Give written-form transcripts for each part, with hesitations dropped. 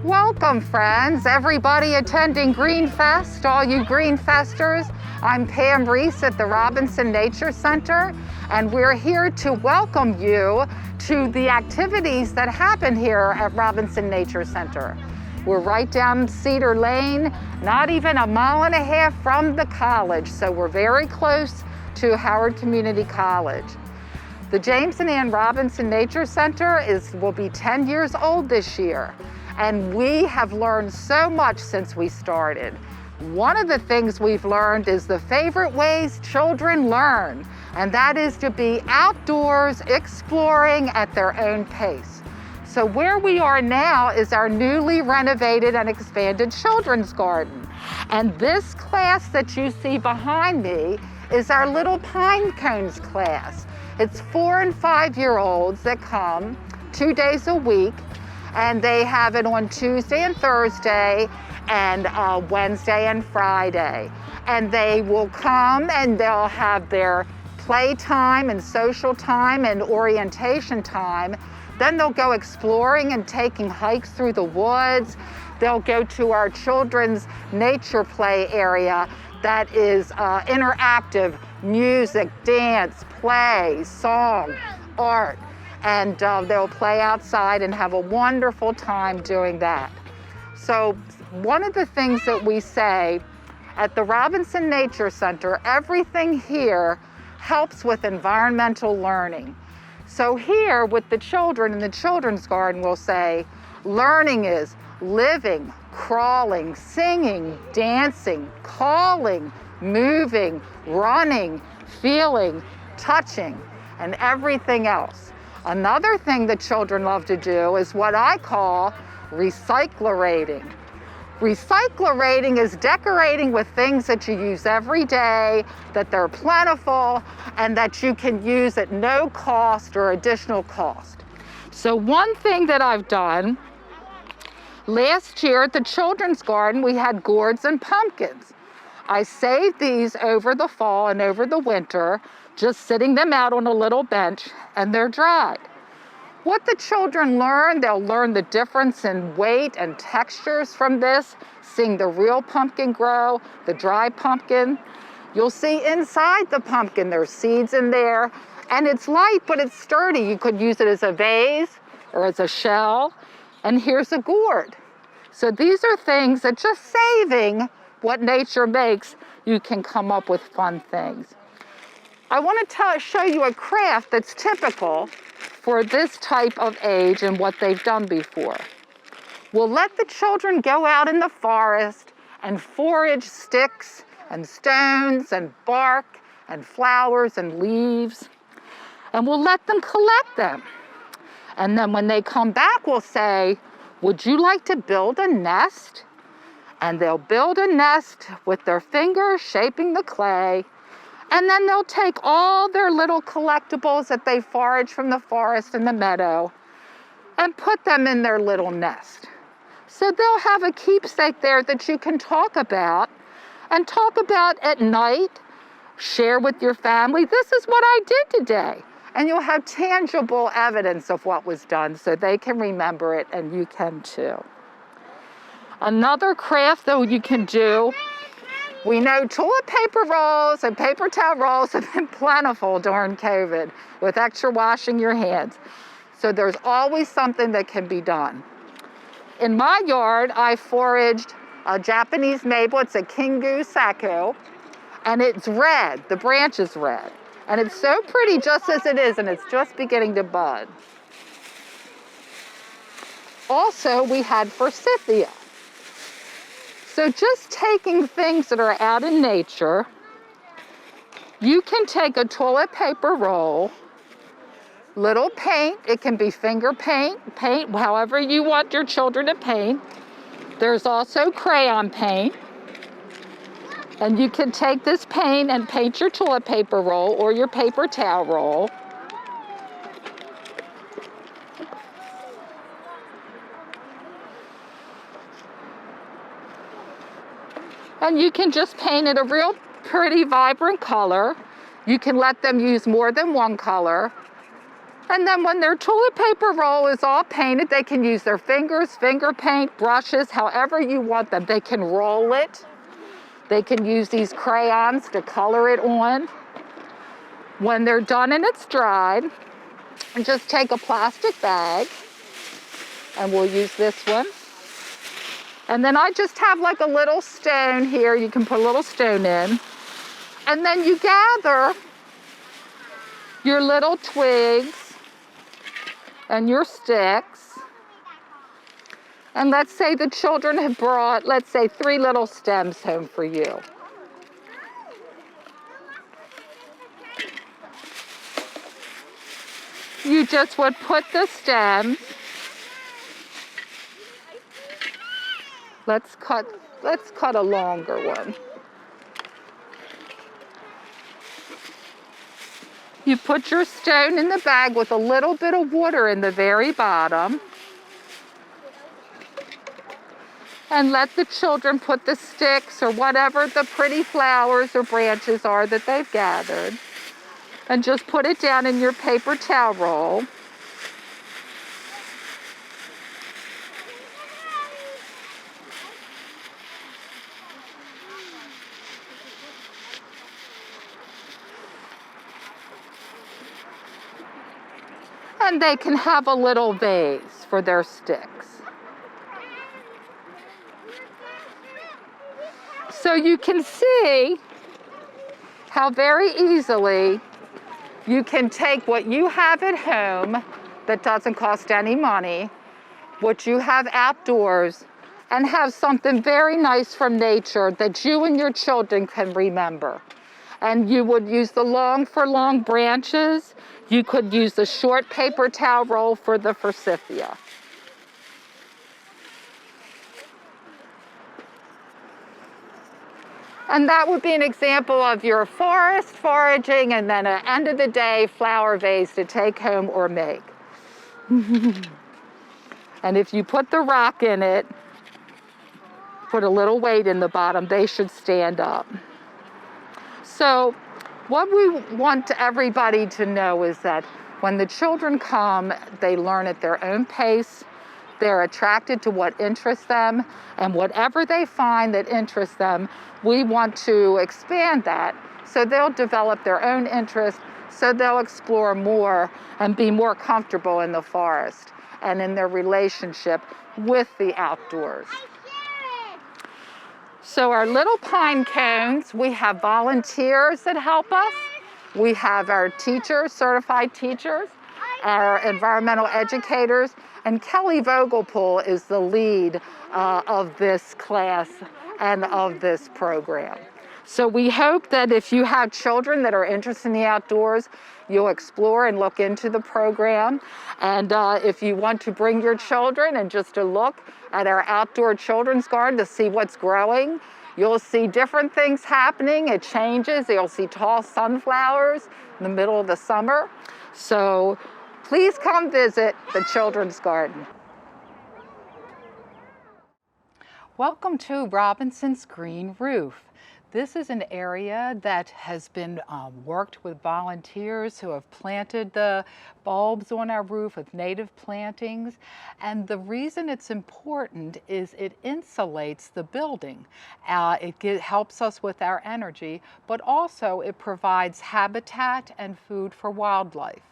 Welcome, friends, everybody attending GreenFest, all you GreenFesters. I'm Pam Reese at the Robinson Nature Center, and we're here to welcome you to the activities that happen here at Robinson Nature Center. We're right down Cedar Lane, not even a mile and a half from the college, so we're very close to Howard Community College. The James and Ann Robinson Nature Center will be 10 years old this year. And we have learned so much since we started. One of the things we've learned is the favorite ways children learn, and that is to be outdoors, exploring at their own pace. So where we are now is our newly renovated and expanded children's garden. And this class that you see behind me is our little pine cones class. It's 4 and 5-year-olds that come 2 days a week, and they have it on Tuesday and Thursday and Wednesday and Friday. And they will come and they'll have their playtime and social time and orientation time. Then they'll go exploring and taking hikes through the woods. They'll go to our children's nature play area that is interactive music, dance, play, song, art. And they'll play outside and have a wonderful time doing that. So one of the things that we say at the Robinson Nature Center, everything here helps with environmental learning. So here with the children in the children's garden, we'll say, learning is living, crawling, singing, dancing, calling, moving, running, feeling, touching, and everything else. Another thing that children love to do is what I call recyclerating. Recyclerating is decorating with things that you use every day, that they're plentiful, and that you can use at no cost or additional cost. So one thing that I've done, last year at the children's garden, we had gourds and pumpkins. I saved these over the fall and over the winter, just sitting them out on a little bench, and they're dried. What the children learn, they'll learn the difference in weight and textures from this, seeing the real pumpkin grow, the dry pumpkin. You'll see inside the pumpkin, there's seeds in there, and it's light, but it's sturdy. You could use it as a vase or as a shell, and here's a gourd. So these are things that just saving what nature makes, you can come up with fun things. I want to show you a craft that's typical for this type of age and what they've done before. We'll let the children go out in the forest and forage sticks and stones and bark and flowers and leaves, and we'll let them collect them. And then when they come back, we'll say, would you like to build a nest? And they'll build a nest with their fingers shaping the clay. And then they'll take all their little collectibles that they forage from the forest and the meadow and put them in their little nest. So they'll have a keepsake there that you can talk about and talk about at night, share with your family. This is what I did today. And you'll have tangible evidence of what was done so they can remember it and you can too. Another craft though you can do, we know toilet paper rolls and paper towel rolls have been plentiful during COVID with extra washing your hands. So there's always something that can be done. In my yard, I foraged a Japanese maple. It's a Kingu Saku, and it's red. The branch is red. And it's so pretty just as it is, and it's just beginning to bud. Also, we had forsythia. So just taking things that are out in nature, you can take a toilet paper roll, little paint, it can be finger paint, however you want your children to paint. There's also crayon paint. And you can take this paint and paint your toilet paper roll or your paper towel roll. And you can just paint it a real pretty, vibrant color. You can let them use more than one color. And then when their toilet paper roll is all painted, they can use their fingers, finger paint, brushes, however you want them. They can roll it. They can use these crayons to color it on. When they're done and it's dried, just take a plastic bag, and we'll use this one. And then I just have like a little stone here. You can put a little stone in. And then you gather your little twigs and your sticks. And let's say the children have brought, let's say, 3 little stems home for you. You just would put the stems. Let's cut a longer one. You put your stone in the bag with a little bit of water in the very bottom. And let the children put the sticks or whatever the pretty flowers or branches are that they've gathered. And just put it down in your paper towel roll. And they can have a little vase for their sticks. So you can see how very easily you can take what you have at home that doesn't cost any money, what you have outdoors, and have something very nice from nature that you and your children can remember. And you would use the long branches. You could use the short paper towel roll for the forsythia. And that would be an example of your forest foraging, and then at the end of the day, flower vase to take home or make. And if you put the rock in it, put a little weight in the bottom, they should stand up. So what we want everybody to know is that when the children come, they learn at their own pace. They're attracted to what interests them, and whatever they find that interests them, we want to expand that. So they'll develop their own interest, so they'll explore more and be more comfortable in the forest and in their relationship with the outdoors. So our little pine cones, we have volunteers that help us. We have our teachers, certified teachers, our environmental educators, and Kelly Vogelpool is the lead of this class and of this program. So we hope that if you have children that are interested in the outdoors, you'll explore and look into the program. And if you want to bring your children and just to look at our outdoor children's garden to see what's growing, you'll see different things happening. It changes. You'll see tall sunflowers in the middle of the summer. So please come visit the children's garden. Welcome to Robinson's Green Roof. This is an area that has been worked with volunteers who have planted the bulbs on our roof with native plantings. And the reason it's important is it insulates the building. It helps us with our energy, but also it provides habitat and food for wildlife.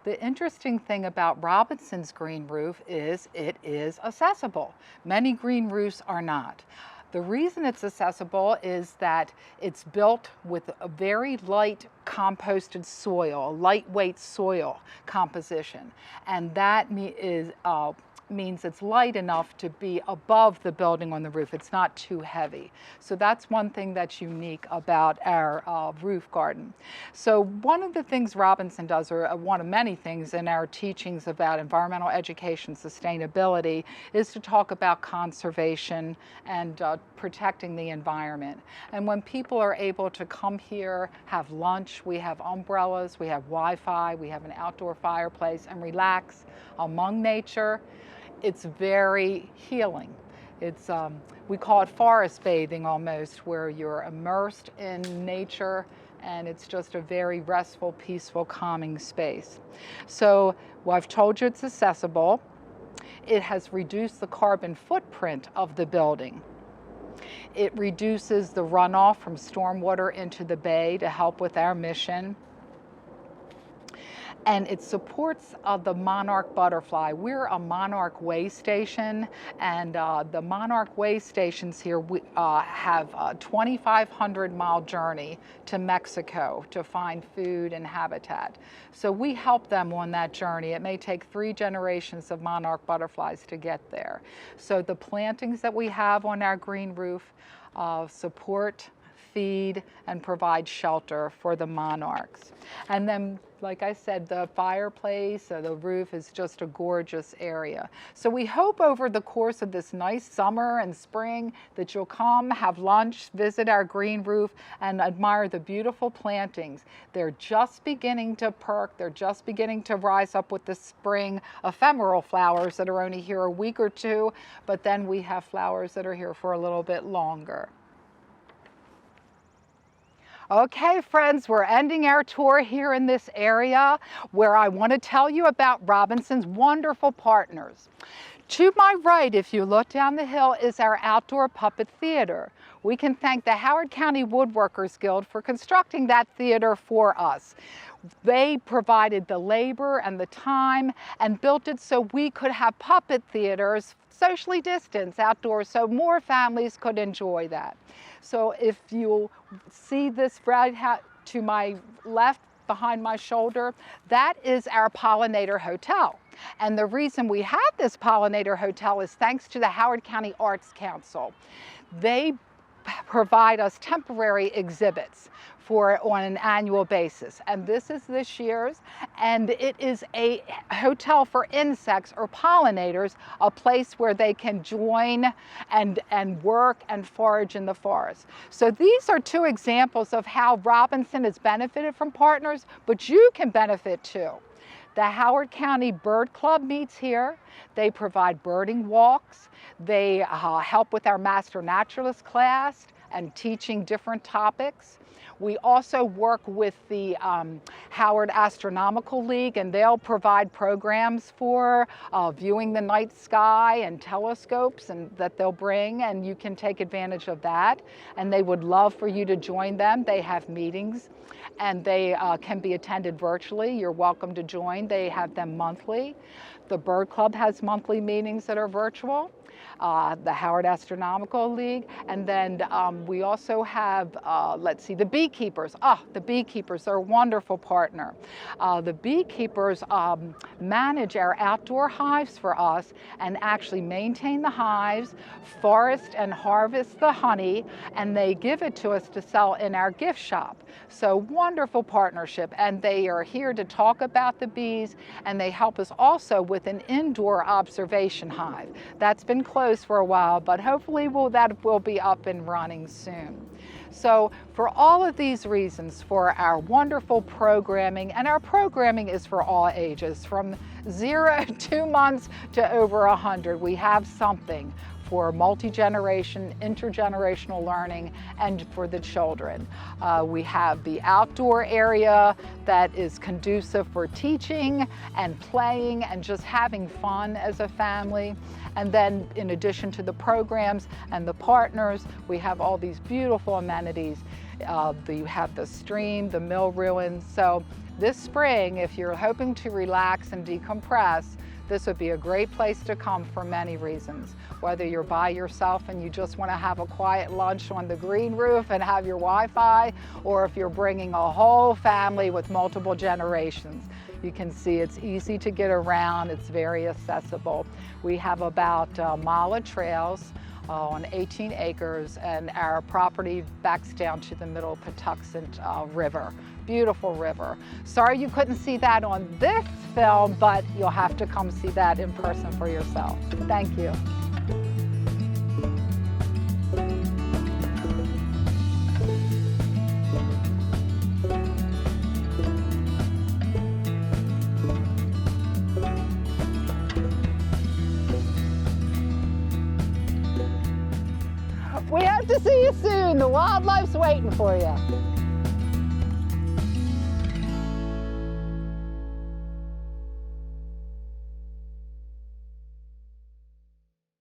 The interesting thing about Robinson's green roof is it is accessible. Many green roofs are not. The reason it's accessible is that it's built with a very light composted soil, a lightweight soil composition, and that means it's light enough to be above the building on the roof. It's not too heavy. So that's one thing that's unique about our roof garden. So one of the things Robinson does, or one of many things in our teachings about environmental education, sustainability, is to talk about conservation and protecting the environment. And when people are able to come here, have lunch, we have umbrellas, we have Wi-Fi, we have an outdoor fireplace, and relax among nature, it's very healing. It's, we call it forest bathing almost, where you're immersed in nature, and it's just a very restful, peaceful, calming space. So Well, I've told you it's accessible. It has reduced the carbon footprint of the building. It reduces the runoff from stormwater into the bay to help with our mission. And it supports the monarch butterfly. We're a monarch way station, and the monarch way stations here have a 2,500-mile journey to Mexico to find food and habitat. So we help them on that journey. It may take 3 generations of monarch butterflies to get there. So the plantings that we have on our green roof support, feed, and provide shelter for the monarchs. And then, like I said, the fireplace, the roof is just a gorgeous area. So we hope over the course of this nice summer and spring that you'll come, have lunch, visit our green roof, and admire the beautiful plantings. They're just beginning to perk. They're just beginning to rise up with the spring ephemeral flowers that are only here a week or two, but then we have flowers that are here for a little bit longer. Okay, friends, we're ending our tour here in this area where I want to tell you about Robinson's wonderful partners. To my right, if you look down the hill, is our outdoor puppet theater. We can thank the Howard County Woodworkers Guild for constructing that theater for us. They provided the labor and the time and built it so we could have puppet theaters socially distanced outdoors so more families could enjoy that. So if you see this right to my left behind my shoulder, that is our Pollinator Hotel. And the reason we have this Pollinator Hotel is thanks to the Howard County Arts Council. They provide us temporary exhibits on an annual basis. And this is this year's, and it is a hotel for insects or pollinators, a place where they can join and work and forage in the forest. So these are 2 examples of how Robinson has benefited from partners, but you can benefit too. The Howard County Bird Club meets here. They provide birding walks. They help with our Master Naturalist class and teaching different topics. We also work with the Howard Astronomical League, and they'll provide programs for viewing the night sky and telescopes and that they'll bring, and you can take advantage of that. And they would love for you to join them. They have meetings, and they can be attended virtually. You're welcome to join. They have them monthly. The Bird Club has monthly meetings that are virtual. The Howard Astronomical League, and then we also have, let's see, the beekeepers. The beekeepers are a wonderful partner. The beekeepers manage our outdoor hives for us and actually maintain the hives, forest and harvest the honey, and they give it to us to sell in our gift shop. So wonderful partnership, and they are here to talk about the bees, and they help us also with an indoor observation hive. That's been closed for a while, but hopefully that will be up and running soon. So for all of these reasons, for our wonderful programming, and our programming is for all ages, from 0 to 2 months to over 100, we have something for multi-generation, intergenerational learning, and for the children. We have the outdoor area that is conducive for teaching and playing and just having fun as a family. And then in addition to the programs and the partners, we have all these beautiful amenities. You have the stream, the mill ruins. So this spring, if you're hoping to relax and decompress, this would be a great place to come for many reasons. Whether you're by yourself and you just want to have a quiet lunch on the green roof and have your Wi-Fi, or if you're bringing a whole family with multiple generations. You can see it's easy to get around, it's very accessible. We have about a mile of trails on 18 acres, and our property backs down to the middle of Patuxent River. Beautiful river. Sorry you couldn't see that on this film, but you'll have to come see that in person for yourself. Thank you. We hope to see you soon. The wildlife's waiting for you.